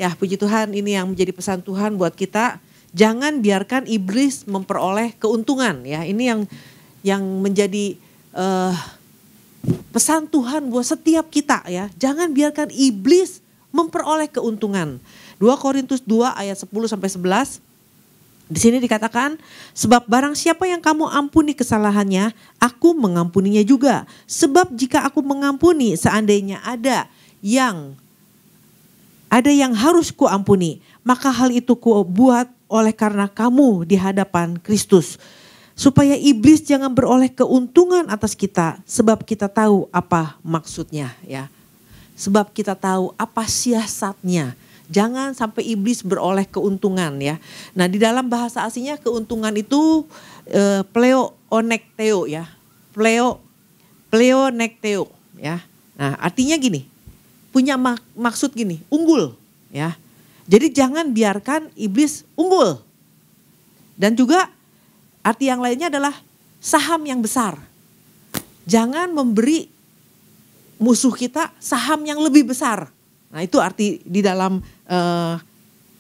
Ya puji Tuhan, ini yang menjadi pesan Tuhan buat kita. Jangan biarkan iblis memperoleh keuntungan ya. Ini yang menjadi pesan Tuhan buat setiap kita ya. Jangan biarkan iblis memperoleh keuntungan. 2 Korintus 2 ayat 10 sampai 11. Di sini dikatakan, sebab barang siapa yang kamu ampuni kesalahannya, aku mengampuninya juga. Sebab jika aku mengampuni, seandainya ada yang harus kuampuni, maka hal itu kubuat oleh karena kamu di hadapan Kristus. Supaya iblis jangan beroleh keuntungan atas kita, sebab kita tahu apa maksudnya ya. Sebab kita tahu apa siasatnya. Jangan sampai iblis beroleh keuntungan ya. Nah di dalam bahasa aslinya keuntungan itu pleonekteo ya. Pleonekteo ya. Nah artinya gini, punya maksud gini, unggul ya. Jadi jangan biarkan iblis unggul. Dan juga arti yang lainnya adalah saham yang besar. Jangan memberi musuh kita saham yang lebih besar. Nah itu arti di dalam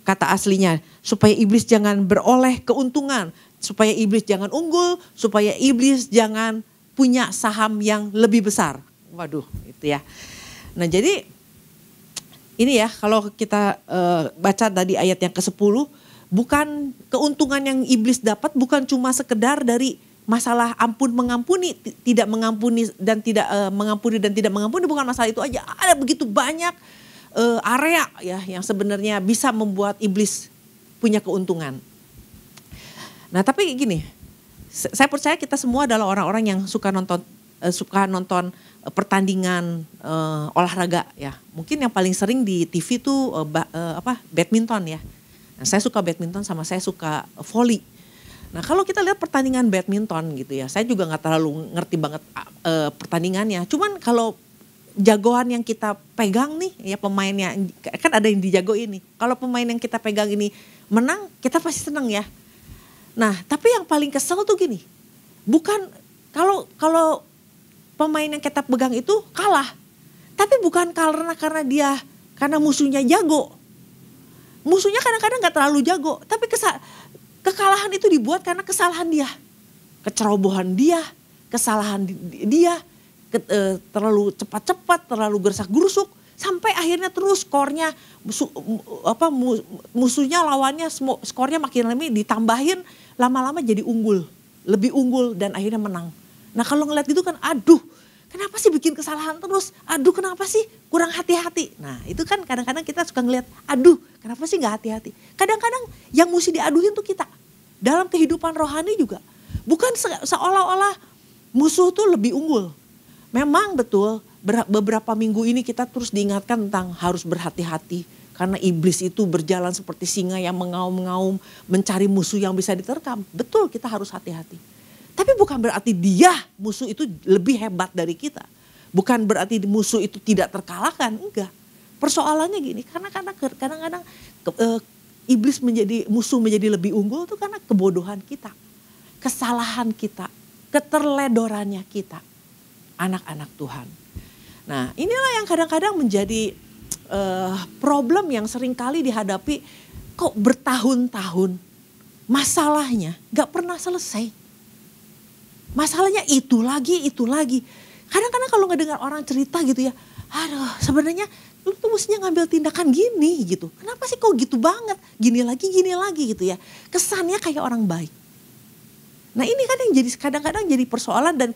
kata aslinya. Supaya iblis jangan beroleh keuntungan. Supaya iblis jangan unggul. Supaya iblis jangan punya saham yang lebih besar. Waduh itu ya. Nah jadi ini ya kalau kita baca tadi ayat yang ke-10. Bukan keuntungan yang iblis dapat bukan cuma sekedar dari masalah mengampuni, tidak mengampuni dan tidak mengampuni bukan masalah itu aja. Ada begitu banyak area ya yang sebenarnya bisa membuat iblis punya keuntungan. Nah tapi gini, saya percaya kita semua adalah orang-orang yang suka nonton pertandingan olahraga ya. Mungkin yang paling sering di TV tuh badminton ya. Nah, saya suka badminton sama saya suka volley. Nah kalau kita lihat pertandingan badminton gitu ya, saya juga nggak terlalu ngerti banget pertandingannya. Cuman kalau jagoan yang kita pegang nih, ya pemainnya kan ada yang dijago ini. Kalau pemain yang kita pegang ini menang, kita pasti senang ya. Nah tapi yang paling kesel tuh gini, bukan kalau pemain yang kita pegang itu kalah, tapi bukan karena musuhnya jago. Musuhnya kadang-kadang gak terlalu jago. Tapi kekalahan itu dibuat karena kesalahan dia. Kecerobohan dia. Kesalahan dia. Terlalu cepat-cepat. Terlalu gersak-gerusuk. Sampai akhirnya terus skornya. Musuhnya lawannya skornya makin lama ditambahin. Lama-lama jadi unggul. Lebih unggul dan akhirnya menang. Nah kalau ngeliat gitu kan aduh. Kenapa sih bikin kesalahan terus? Aduh kenapa sih kurang hati-hati? Nah itu kan kadang-kadang kita suka ngeliat, aduh kenapa sih gak hati-hati? Kadang-kadang yang mesti diaduhin tuh kita. Dalam kehidupan rohani juga. Bukan seolah-olah musuh tuh lebih unggul. Memang betul beberapa minggu ini kita terus diingatkan tentang harus berhati-hati. Karena iblis itu berjalan seperti singa yang mengaum-ngaum mencari musuh yang bisa diterkam. Betul kita harus hati-hati. Tapi bukan berarti musuh itu lebih hebat dari kita. Bukan berarti musuh itu tidak terkalahkan, enggak. Persoalannya gini, karena kadang-kadang iblis musuh menjadi lebih unggul itu karena kebodohan kita. Kesalahan kita, keterledorannya kita, anak-anak Tuhan. Nah inilah yang kadang-kadang menjadi problem yang seringkali dihadapi kok bertahun-tahun. Masalahnya gak pernah selesai. Masalahnya itu lagi. Kadang-kadang kalau ngedengar orang cerita gitu ya, aduh sebenarnya lu tuh mestinya ngambil tindakan gini gitu. Kenapa sih kok gitu banget? Gini lagi gitu ya. Kesannya kayak orang baik. Nah ini kan yang jadi kadang-kadang jadi persoalan dan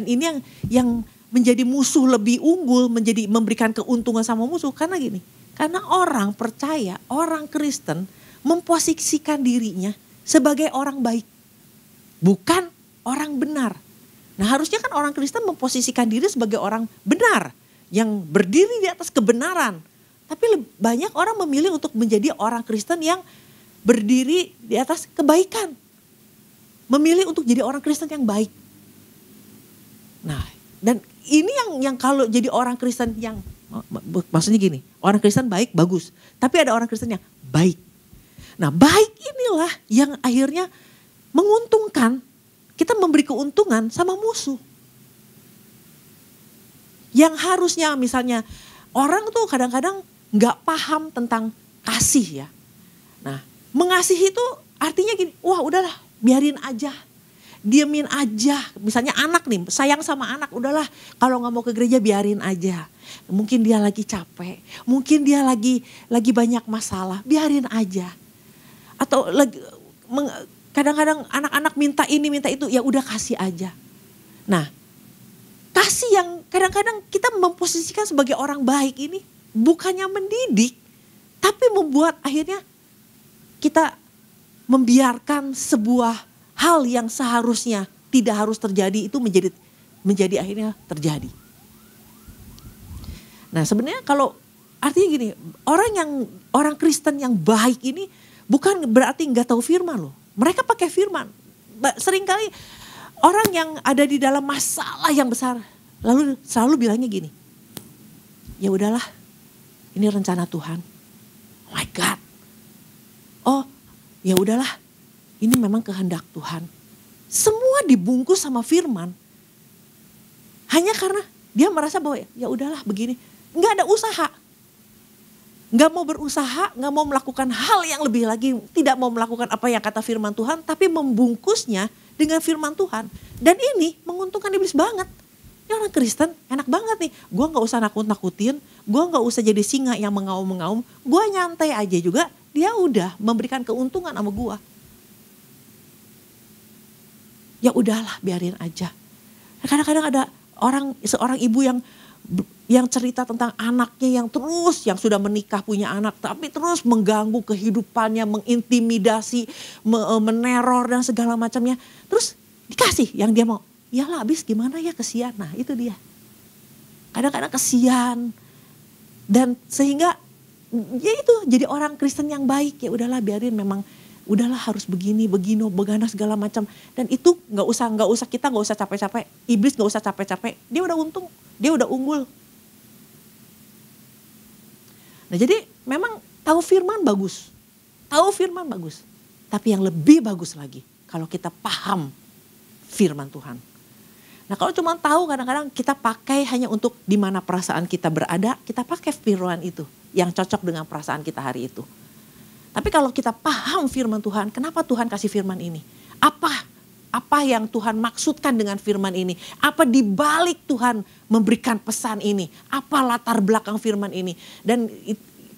ini yang menjadi musuh lebih unggul, memberikan keuntungan sama musuh karena gini. Karena orang percaya, orang Kristen memposisikan dirinya sebagai orang baik. Bukan orang benar. Nah harusnya kan orang Kristen memposisikan diri sebagai orang benar. Yang berdiri di atas kebenaran. Tapi banyak orang memilih untuk menjadi orang Kristen yang berdiri di atas kebaikan. Memilih untuk jadi orang Kristen yang baik. Nah dan ini yang kalau jadi orang Kristen yang, maksudnya gini. Orang Kristen baik bagus. Tapi ada orang Kristen yang baik. Nah baik inilah yang akhirnya menguntungkan. Kita memberi keuntungan sama musuh. Yang harusnya misalnya orang tuh kadang-kadang gak paham tentang kasih ya. Nah, mengasihi itu artinya gini, wah udahlah biarin aja. Diemin aja, misalnya anak nih, sayang sama anak, udahlah kalau nggak mau ke gereja biarin aja. Mungkin dia lagi capek, mungkin dia lagi banyak masalah, biarin aja. Atau kadang-kadang anak-anak minta ini minta itu, ya udah kasih aja. Nah, kasih yang kadang-kadang kita memposisikan sebagai orang baik ini bukannya mendidik, tapi membuat akhirnya kita membiarkan sebuah hal yang seharusnya tidak harus terjadi itu menjadi akhirnya terjadi. Nah, sebenarnya kalau artinya gini, orang Kristen yang baik ini bukan berarti nggak tahu firman loh. Mereka pakai firman. Seringkali orang yang ada di dalam masalah yang besar lalu selalu bilangnya gini, ya udahlah, ini rencana Tuhan. Oh my God. Oh, ya udahlah. Ini memang kehendak Tuhan. Semua dibungkus sama firman. Hanya karena dia merasa bahwa ya udahlah begini. Nggak ada usaha. Nggak mau berusaha, nggak mau melakukan hal yang lebih lagi. Tidak mau melakukan apa yang kata firman Tuhan. Tapi membungkusnya dengan firman Tuhan. Dan ini menguntungkan iblis banget. Ini orang Kristen enak banget nih. Gue nggak usah nakut-nakutin. Gue nggak usah jadi singa yang mengaum-mengaum. Gue nyantai aja juga. Dia udah memberikan keuntungan sama gue. Ya udahlah biarin aja. Kadang-kadang ada seorang ibu yang cerita tentang anaknya yang sudah menikah punya anak tapi terus mengganggu kehidupannya, mengintimidasi, meneror dan segala macamnya. Terus dikasih yang dia mau. Iyalah habis gimana ya, kesian. Nah itu dia. Kadang-kadang kesian. Dan sehingga ya itu jadi orang Kristen yang baik. Ya udahlah biarin, memang udahlah harus begini, beganas segala macam. Dan itu kita nggak usah capek-capek. Iblis nggak usah capek-capek. Dia udah untung, dia udah unggul. Nah jadi memang tahu firman bagus. Tapi yang lebih bagus lagi kalau kita paham firman Tuhan. Nah kalau cuma tahu, kadang-kadang kita pakai hanya untuk di mana perasaan kita berada, kita pakai firman itu yang cocok dengan perasaan kita hari itu. Tapi kalau kita paham firman Tuhan, kenapa Tuhan kasih firman ini? Apa yang Tuhan maksudkan dengan firman ini? Apa dibalik Tuhan memberikan pesan ini? Apa latar belakang firman ini? Dan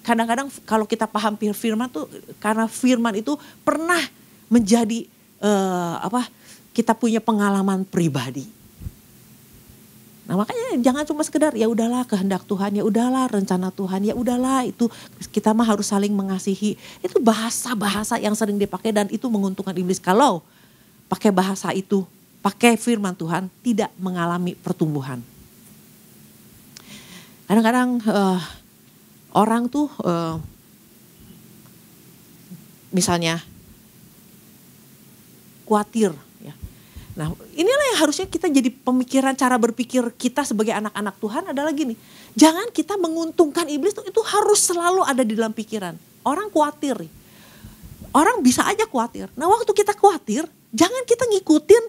kadang-kadang kalau kita paham firman tuh, karena firman itu pernah menjadi kita punya pengalaman pribadi. Nah makanya jangan cuma sekedar ya udahlah kehendak Tuhan, ya udahlah rencana Tuhan, ya udahlah itu kita mah harus saling mengasihi. Itu bahasa-bahasa yang sering dipakai dan itu menguntungkan iblis. Kalau pakai bahasa itu, pakai firman Tuhan, tidak mengalami pertumbuhan. Kadang-kadang orang tuh misalnya khawatir. Nah inilah yang harusnya kita jadi pemikiran, cara berpikir kita sebagai anak-anak Tuhan adalah gini. Jangan kita menguntungkan iblis itu harus selalu ada di dalam pikiran. Orang khawatir. Orang bisa aja khawatir. Nah waktu kita khawatir, jangan kita ngikutin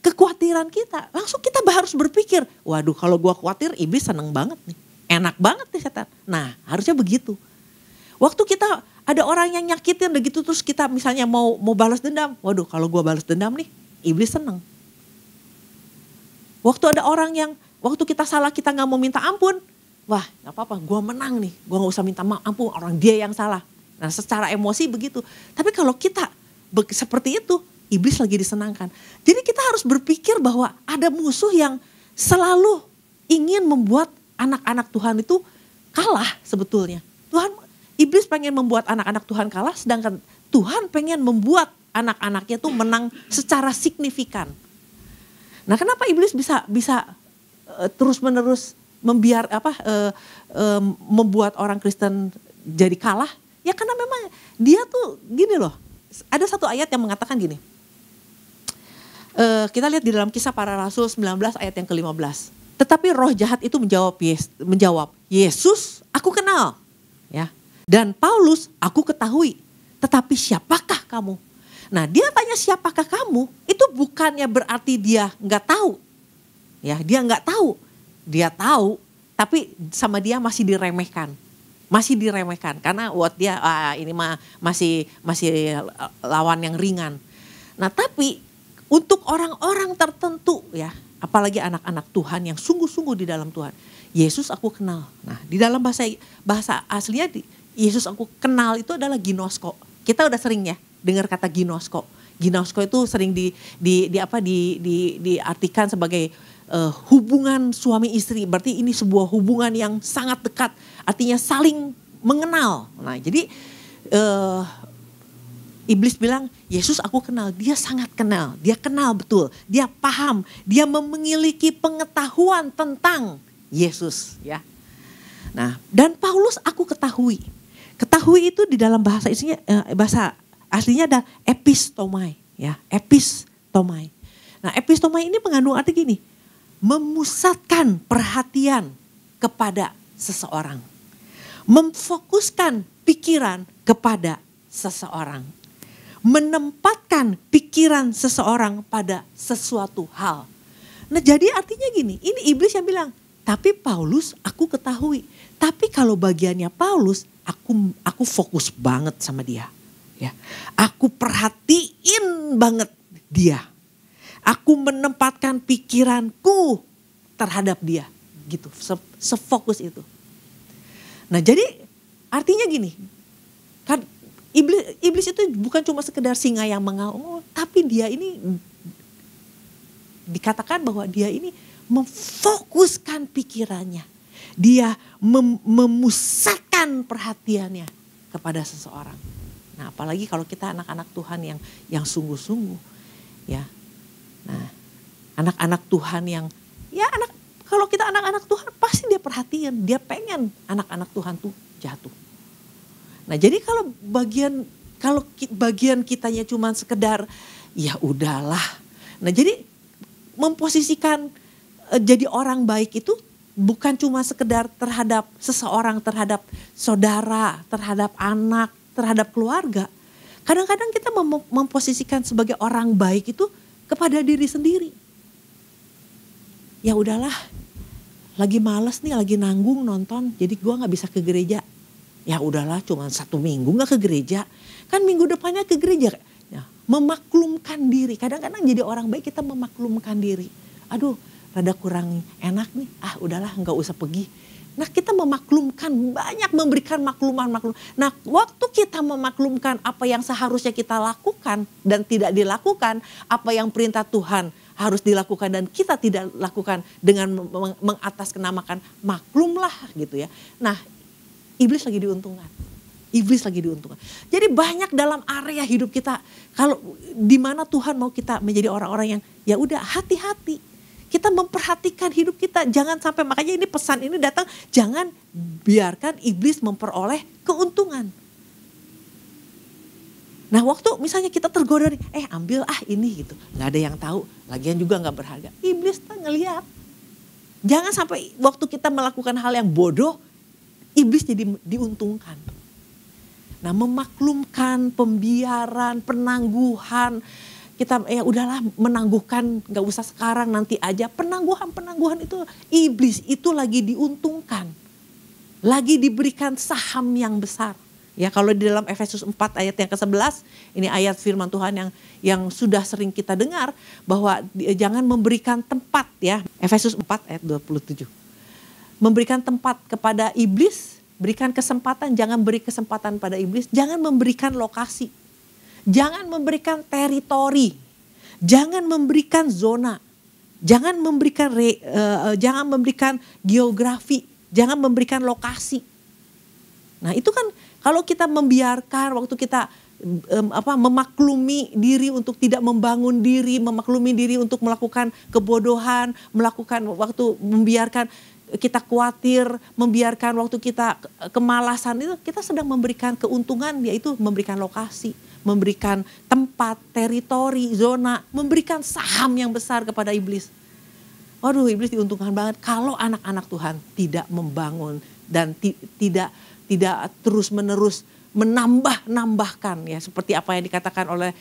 kekhawatiran kita. Langsung kita harus berpikir, waduh kalau gua khawatir iblis seneng banget nih. Enak banget nih setan. Nah harusnya begitu. Waktu kita ada orang yang nyakitin begitu terus kita misalnya mau balas dendam. Waduh kalau gua balas dendam nih, iblis seneng. Waktu ada orang yang, waktu kita salah kita gak mau minta ampun. Wah gak apa-apa, gue menang nih. Gue gak usah minta ampun, orang dia yang salah. Nah secara emosi begitu. Tapi kalau kita seperti itu, iblis lagi disenangkan. Jadi kita harus berpikir bahwa ada musuh yang selalu ingin membuat anak-anak Tuhan itu kalah sebetulnya. Iblis pengen membuat anak-anak Tuhan kalah, sedangkan Tuhan pengen membuat anak-anaknya tuh menang secara signifikan. Nah, kenapa iblis bisa terus-menerus membuat orang Kristen jadi kalah? Ya karena memang dia tuh gini loh. Ada satu ayat yang mengatakan gini. Kita lihat di dalam Kisah Para Rasul 19 ayat yang ke-15. Tetapi roh jahat itu menjawab, Yesus aku kenal, ya. Dan Paulus aku ketahui. Tetapi siapakah kamu? Nah dia tanya siapakah kamu, itu bukannya berarti dia nggak tahu. Ya dia nggak tahu, dia tahu tapi sama dia masih diremehkan. masih diremehkan karena buat dia ini mah masih lawan yang ringan. Nah, tapi untuk orang-orang tertentu ya, apalagi anak-anak Tuhan yang sungguh-sungguh di dalam Tuhan, Yesus aku kenal. Nah, di dalam bahasa aslinya Yesus aku kenal itu adalah ginosko. Kita udah sering ya dengar kata ginosko. Ginosko itu sering diartikan sebagai hubungan suami istri. Berarti ini sebuah hubungan yang sangat dekat, artinya saling mengenal. Nah, jadi iblis bilang, Yesus aku kenal, dia sangat kenal, dia kenal betul, dia paham, dia memiliki pengetahuan tentang Yesus ya. Nah, dan Paulus aku ketahui. Ketahui itu di dalam bahasa aslinya ada epistomai ya, epistomai. Nah, epistomai ini mengandung arti gini, memusatkan perhatian kepada seseorang. Memfokuskan pikiran kepada seseorang. Menempatkan pikiran seseorang pada sesuatu hal. Nah, jadi artinya gini, ini iblis yang bilang, tapi Paulus aku ketahui. Tapi kalau bagiannya Paulus, aku fokus banget sama dia. Ya, aku perhatiin banget dia. Aku menempatkan pikiranku terhadap dia. Gitu, sefokus itu. Nah, jadi artinya gini, kan iblis itu bukan cuma sekedar singa yang mengaum, tapi dia ini dikatakan bahwa dia ini memfokuskan pikirannya. Dia memusatkan perhatiannya kepada seseorang. Nah, apalagi kalau kita anak-anak Tuhan yang sungguh-sungguh ya. Nah, anak-anak Tuhan kalau kita anak-anak Tuhan pasti dia perhatian, dia pengen anak-anak Tuhan tuh jatuh. Nah, jadi kalau bagian kitanya cuma sekedar ya udahlah. Nah, jadi memposisikan jadi orang baik itu bukan cuma sekedar terhadap seseorang, terhadap saudara, terhadap anak, terhadap keluarga. Kadang-kadang kita memposisikan sebagai orang baik itu kepada diri sendiri. Ya udahlah, lagi males nih, lagi nanggung nonton, jadi gue gak bisa ke gereja. Ya udahlah, cuma 1 minggu gak ke gereja. Kan minggu depannya ke gereja. Ya, memaklumkan diri. Kadang-kadang jadi orang baik kita memaklumkan diri. Aduh, rada kurang enak nih. Udahlah, gak usah pergi. Nah, kita memaklumkan, banyak memberikan makluman. Nah, waktu kita memaklumkan apa yang seharusnya kita lakukan dan tidak dilakukan, apa yang perintah Tuhan harus dilakukan dan kita tidak lakukan dengan mengatasnamakan maklumlah gitu ya. Nah, iblis lagi diuntungkan. Iblis lagi diuntungkan. Jadi banyak dalam area hidup kita, kalau di mana Tuhan mau kita menjadi orang-orang yang ya udah hati-hati. Kita memperhatikan hidup kita, jangan sampai, makanya ini pesan ini datang, jangan biarkan iblis memperoleh keuntungan. Nah, waktu misalnya kita tergoda nih, ambil ini gitu, nggak ada yang tahu, lagian juga nggak berharga. Iblis tuh ngelihat. Jangan sampai waktu kita melakukan hal yang bodoh, iblis jadi diuntungkan. Nah, memaklumkan, pembiaran, penangguhan. Kita udahlah menangguhkan, gak usah sekarang, nanti aja. Penangguhan itu iblis itu lagi diuntungkan. Lagi diberikan saham yang besar. Ya, kalau di dalam Efesus 4 ayat yang ke-11, ini ayat firman Tuhan yang sudah sering kita dengar, bahwa jangan memberikan tempat ya. Efesus 4 ayat 27. Memberikan tempat kepada iblis, berikan kesempatan, jangan beri kesempatan pada iblis, jangan memberikan lokasi. Jangan memberikan teritori, jangan memberikan zona, jangan memberikan geografi, jangan memberikan lokasi. Nah, itu kan kalau kita membiarkan waktu kita memaklumi diri untuk tidak membangun diri, memaklumi diri untuk melakukan kebodohan, melakukan waktu membiarkan kita khawatir, membiarkan waktu kita kemalasan, itu kita sedang memberikan keuntungan, yaitu memberikan lokasi, memberikan tempat, teritori, zona, memberikan saham yang besar kepada iblis. Waduh, iblis diuntungkan banget kalau anak-anak Tuhan tidak membangun dan tidak terus-menerus menambahkan ya, seperti apa yang dikatakan oleh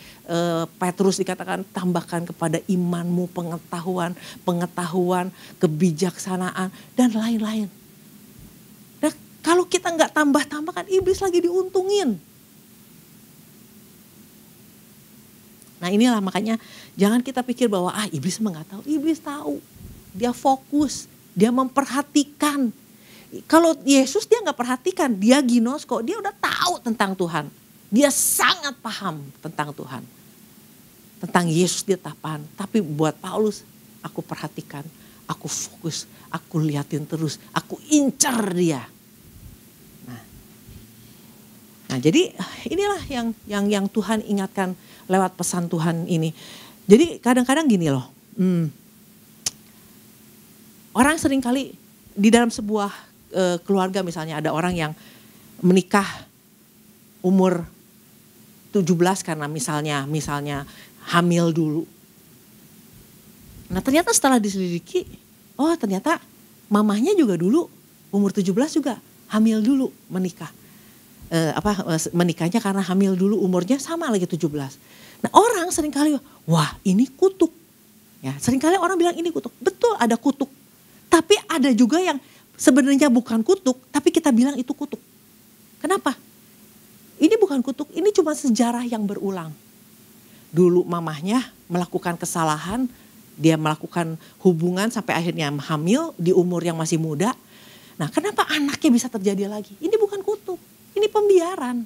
Petrus, dikatakan tambahkan kepada imanmu pengetahuan, kebijaksanaan dan lain-lain. Nah, Kalau kita nggak tambah-tambah kan iblis lagi diuntungin. Nah inilah makanya jangan kita pikir bahwa iblis mah nggak tahu. Iblis tahu, dia fokus, dia memperhatikan. Kalau Yesus dia nggak perhatikan, dia ginosko, dia udah tahu tentang Tuhan. Dia sangat paham tentang Tuhan. Tentang Yesus dia tapan. Tapi buat Paulus, aku perhatikan, aku fokus, aku liatin terus, aku incar dia. Nah jadi inilah yang Tuhan ingatkan lewat pesan Tuhan ini. Jadi kadang-kadang gini loh, orang seringkali di dalam sebuah keluarga misalnya ada orang yang menikah umur 17 karena misalnya hamil dulu. Nah ternyata setelah diselidiki, ternyata mamahnya juga dulu umur 17 juga hamil dulu menikah. Menikahnya karena hamil dulu umurnya sama lagi 17. Nah orang seringkali, wah ini kutuk. Ya, seringkali orang bilang ini kutuk. Betul ada kutuk. Tapi ada juga yang sebenarnya bukan kutuk, tapi kita bilang itu kutuk. Kenapa? Ini bukan kutuk, ini cuma sejarah yang berulang. Dulu mamahnya melakukan kesalahan, dia melakukan hubungan sampai akhirnya hamil di umur yang masih muda. Nah kenapa anaknya bisa terjadi lagi? Ini bukan kutuk. Ini pembiaran.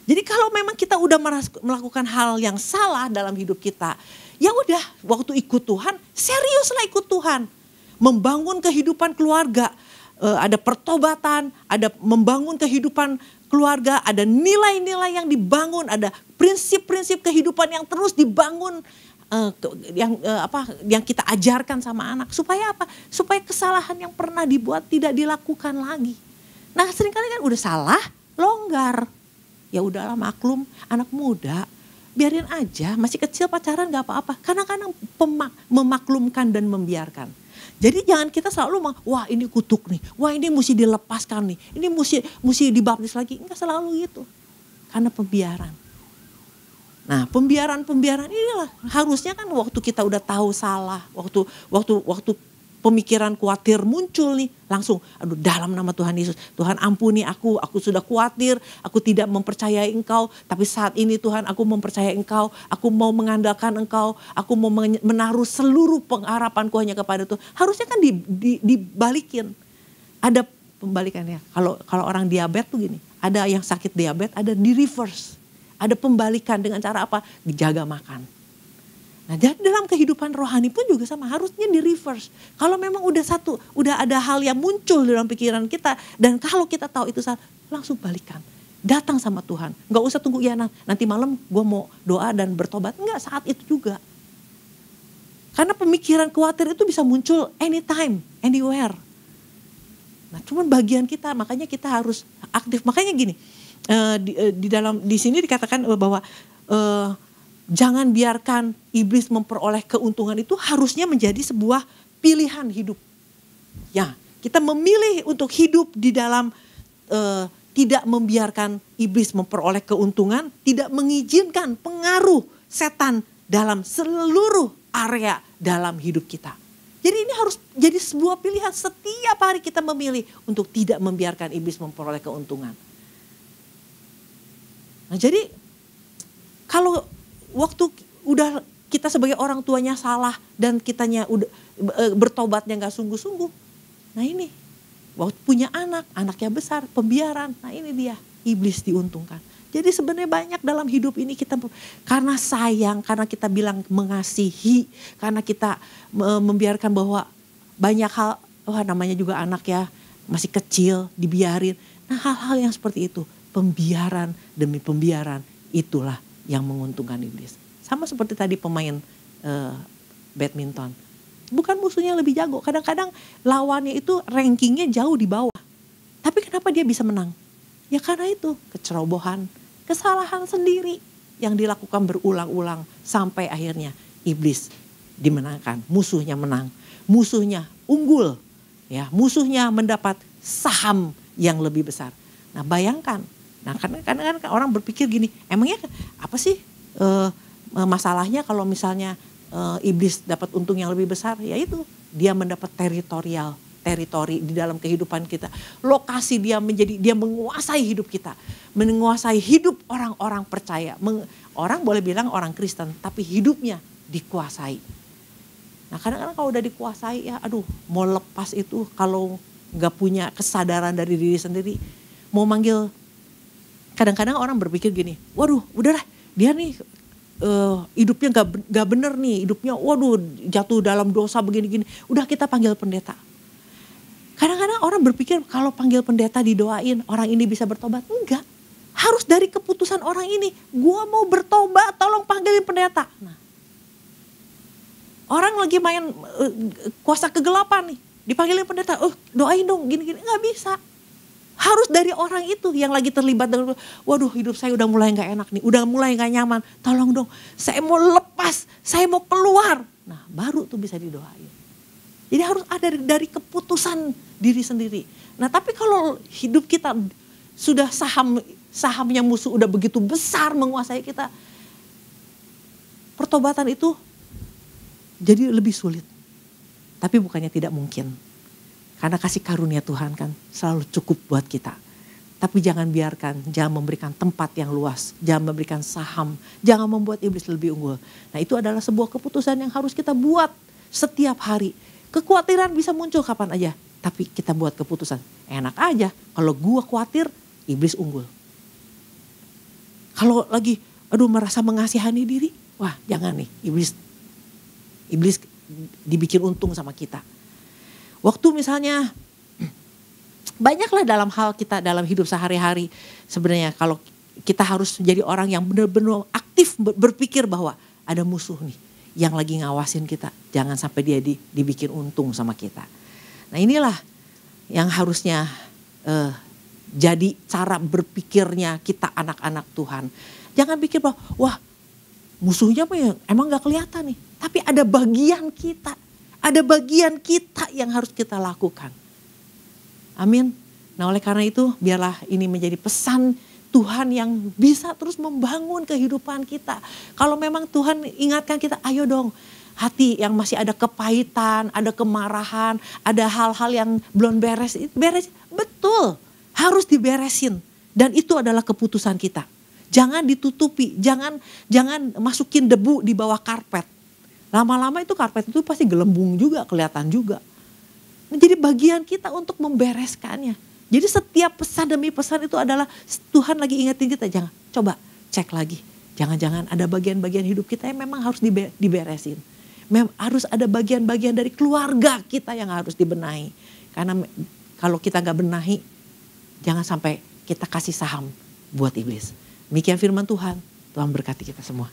Jadi kalau memang kita udah melakukan hal yang salah dalam hidup kita, ya udah waktu ikut Tuhan, seriuslah ikut Tuhan. Membangun kehidupan keluarga, ada pertobatan, ada membangun kehidupan keluarga, ada nilai-nilai yang dibangun, ada prinsip-prinsip kehidupan yang terus dibangun, yang kita ajarkan sama anak. Supaya apa? Supaya kesalahan yang pernah dibuat tidak dilakukan lagi. Nah seringkali kan udah salah, longgar. Ya udahlah maklum, anak muda, biarin aja, masih kecil pacaran gak apa-apa. Kadang-kadang memaklumkan dan membiarkan. Jadi jangan kita selalu wah ini kutuk nih, wah ini mesti dilepaskan nih, ini mesti dibaptis lagi. Enggak selalu gitu, karena pembiaran. Nah pembiaran inilah harusnya kan waktu kita udah tahu salah, waktu pemikiran khawatir muncul nih, langsung dalam nama Tuhan Yesus, Tuhan ampuni aku sudah khawatir, aku tidak mempercayai Engkau, tapi saat ini Tuhan aku mempercayai Engkau, aku mau mengandalkan Engkau, aku mau menaruh seluruh pengharapanku hanya kepada Tuhan. Harusnya kan dibalikin, ada pembalikannya. Kalau orang diabetes tuh gini, ada yang sakit diabetes, ada di reverse, ada pembalikan dengan cara apa? Dijaga makan. Nah dalam kehidupan rohani pun juga sama, harusnya di reverse. Kalau memang udah ada hal yang muncul dalam pikiran kita, dan kalau kita tahu itu salah, langsung balikan. Datang sama Tuhan, gak usah tunggu nanti malam gue mau doa dan bertobat. Enggak, saat itu juga. Karena pemikiran khawatir itu bisa muncul anytime, anywhere. Nah cuman bagian kita, makanya kita harus aktif. Makanya gini, di sini dikatakan bahwa jangan biarkan iblis memperoleh keuntungan, itu harusnya menjadi sebuah pilihan hidup. Ya, kita memilih untuk hidup di dalam tidak membiarkan iblis memperoleh keuntungan, tidak mengizinkan pengaruh setan dalam seluruh area dalam hidup kita. Jadi ini harus jadi sebuah pilihan, setiap hari kita memilih untuk tidak membiarkan iblis memperoleh keuntungan. Nah jadi kalau waktu udah kita sebagai orang tuanya salah dan kitanya udah bertobatnya gak sungguh-sungguh. Nah ini, waktu punya anaknya besar, pembiaran. Nah ini dia, iblis diuntungkan. Jadi sebenarnya banyak dalam hidup ini kita karena sayang, karena kita bilang mengasihi, karena kita membiarkan bahwa banyak hal, namanya juga anak ya, masih kecil, dibiarin. Nah hal-hal yang seperti itu, pembiaran demi pembiaran, itulah yang menguntungkan iblis. Sama seperti tadi pemain badminton. Bukan musuhnya lebih jago. Kadang-kadang lawannya itu rankingnya jauh di bawah. Tapi kenapa dia bisa menang? Ya karena itu kecerobohan, kesalahan sendiri yang dilakukan berulang-ulang. Sampai akhirnya iblis dimenangkan. Musuhnya menang. Musuhnya unggul. Ya, musuhnya mendapat saham yang lebih besar. Nah bayangkan. Nah kadang-kadang orang berpikir gini, emangnya apa sih masalahnya kalau misalnya iblis dapat untung yang lebih besar? Ya itu, dia mendapat teritorial teritori di dalam kehidupan kita. Lokasi dia menguasai hidup kita. Menguasai hidup orang-orang percaya. Orang boleh bilang orang Kristen, tapi hidupnya dikuasai. Nah kadang-kadang kalau udah dikuasai ya aduh mau lepas itu kalau gak punya kesadaran dari diri sendiri. Mau manggil, kadang-kadang orang berpikir gini, waduh udahlah dia nih hidupnya gak bener nih. Hidupnya waduh jatuh dalam dosa begini-gini. Udah kita panggil pendeta. Kadang-kadang orang berpikir kalau panggil pendeta didoain orang ini bisa bertobat. Enggak. Harus dari keputusan orang ini. Gua mau bertobat, tolong panggilin pendeta. Nah, orang lagi main kuasa kegelapan nih. Dipanggilin pendeta, doain dong gini-gini. Enggak bisa. Harus dari orang itu yang lagi terlibat dengan, waduh hidup saya udah mulai gak enak nih. Udah mulai gak nyaman. Tolong dong, saya mau lepas, saya mau keluar. Nah baru tuh bisa didoain. Jadi harus ada dari keputusan diri sendiri. Nah tapi kalau hidup kita sudah sahamnya musuh udah begitu besar menguasai kita. Pertobatan itu jadi lebih sulit. Tapi bukannya tidak mungkin. Karena kasih karunia Tuhan kan selalu cukup buat kita. Tapi jangan memberikan tempat yang luas. Jangan memberikan saham. Jangan membuat iblis lebih unggul. Nah itu adalah sebuah keputusan yang harus kita buat setiap hari. Kekhawatiran bisa muncul kapan aja. Tapi kita buat keputusan. Enak aja. Kalau gua khawatir, iblis unggul. Kalau lagi, merasa mengasihani diri. Wah jangan nih, iblis dibikin untung sama kita. Waktu misalnya, banyaklah dalam hal kita dalam hidup sehari-hari. Sebenarnya kalau kita harus jadi orang yang benar-benar aktif berpikir bahwa ada musuh nih. Yang lagi ngawasin kita. Jangan sampai dia dibikin untung sama kita. Nah inilah yang harusnya jadi cara berpikirnya kita anak-anak Tuhan. Jangan pikir bahwa wah musuhnya emang gak kelihatan nih. Tapi ada bagian kita. Ada bagian kita yang harus kita lakukan. Amin. Nah oleh karena itu biarlah ini menjadi pesan Tuhan yang bisa terus membangun kehidupan kita. Kalau memang Tuhan ingatkan kita, ayo dong. Hati yang masih ada kepahitan, ada kemarahan, ada hal-hal yang belum beres. Betul, harus diberesin. Dan itu adalah keputusan kita. Jangan ditutupi, jangan masukin debu di bawah karpet. Lama-lama itu karpet itu pasti gelembung juga, kelihatan juga. Jadi bagian kita untuk membereskannya. Jadi setiap pesan demi pesan itu adalah Tuhan lagi ingetin kita, jangan coba cek lagi. Jangan-jangan ada bagian-bagian hidup kita yang memang harus diberesin. Harus ada bagian-bagian dari keluarga kita yang harus dibenahi. Karena kalau kita gak benahi, jangan sampai kita kasih saham buat iblis. Demikian firman Tuhan, Tuhan berkati kita semua.